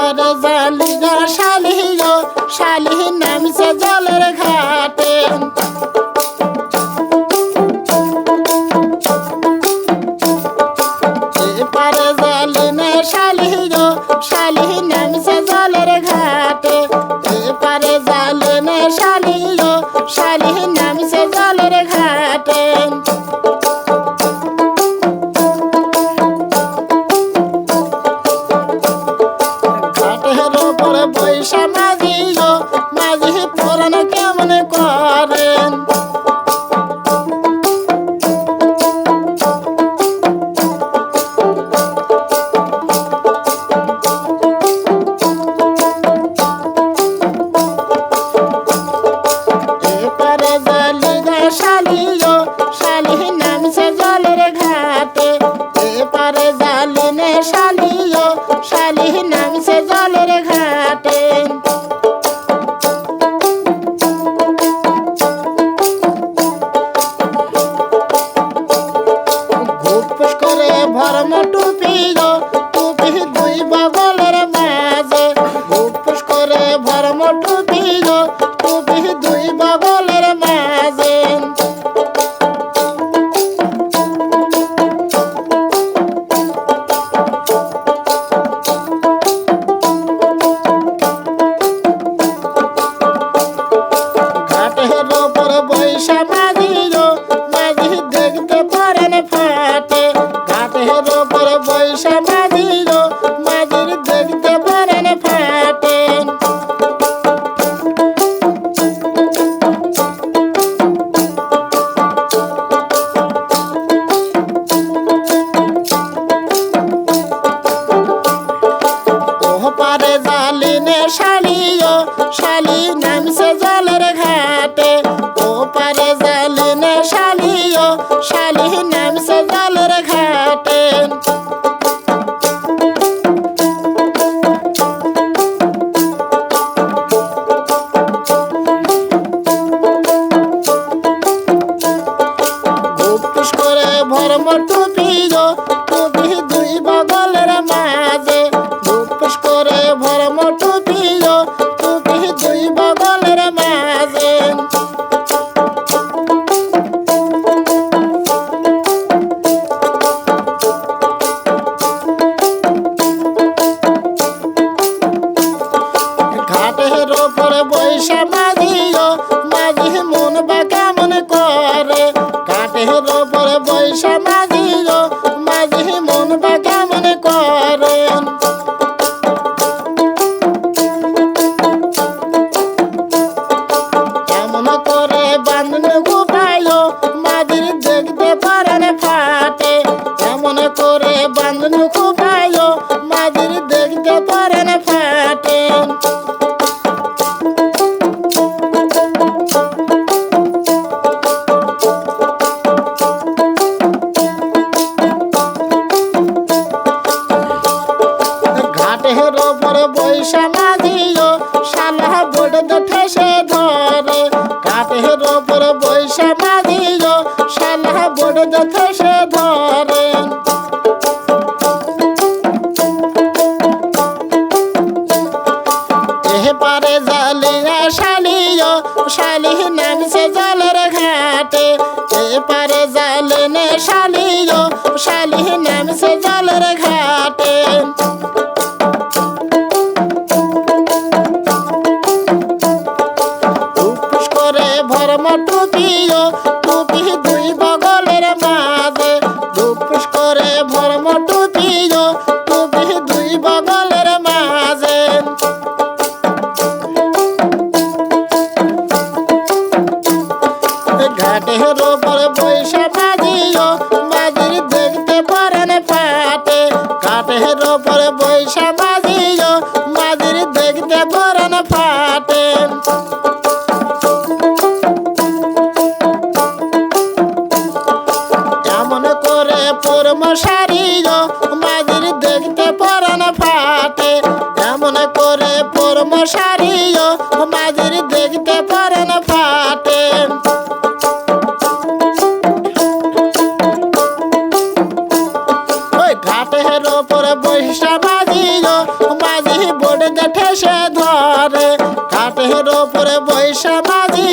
এপারে জালিগা শালিগো শালি নামছে জলের ঘাটে এপারে জালিনে শালিগো শালি নামছে জলের ঘাটে এপারে জালিনে শালিগো শালি নামছে জলের ঘাটে বৈশা মাঝি গো মাঝি পুরানো কেমন করেন এপারে জালিগা শালি গো শালি নামছে জলের ঘাটে এপারে জালিনে শালি গো শালি নামছে জলের ঘাটে ঘুপুস করে ভরম টুপি গো টুপি দুই বগলের মাঝে ঘুপুস করে ভরম টুপি গো টুপি দুই বগলের মাঝে ঘাটের ওপর বৈশা মাঝি গো মাঝি দেখতে পারেন ফাটে ঘাটের ওপর বৈশা মাঝি গো মাঝির দেখতে পারেন ফাটে ওপারে জালিনে শালি গো শালি নামছে জলের ঘাটে ওপারে জালিনে শালি গো শালি নামছে জলের ঘাটে ঘুপুস করে ভরম টুপি গো টুপি দুই বগলের মাঝে ঘুপুস করে ভরম টুপি গো টুপি দুই বগলের মাঝে ঘাটের ওপরে বৈশা মাঝি গো মাঝি মন বা কেমন করে ঘাটের ওপরে বৈশা মাঝি গো মাঝি মন বা কেমন করে কেমন করে বান্ধন গুপাইলো মাঝির দেখতে পারেন ফাটে কেমন করে বান্ধন গুপাইলো মাঝির দেখতে পারেন ফাটে ঘাটের ওপর বৈশা মাঝি গো শালা বোট ঠেসে ধরে ঘাটের ওপর বৈশা মাঝি গো শালা বোট ঠেসে ধরে এপারে জালিয়া শালি গো শালি নামছে জলের ঘাটে এপারে জালিনে শালি গো শালি নামছে জলের ঘাটে ঘুপুস করে ভরম টুপি গো টুপি দুই বগলের মাঝে ঘুপুস করে ভরম টুপি গো টুপি দুই বগলের মাঝে ঘাটের ওপর বৈশা মাঝি গো মাঝির দেখতে পারেন ফাটে ঘাটের ওপর বৈশা মাঝি গো মাঝির দেখতে পারেন ফাটে কেমন করে পরমশারি গো মাঝির দেখতে পারেন ফাটে কেমন করে পরমশারি গো মাঝির দেখতে পারেন ফাটে ঘাটের ওপর বৈশা মাঝি গো ঠেসে ধরে, কাঠের ওপরে বৈশা মাঝি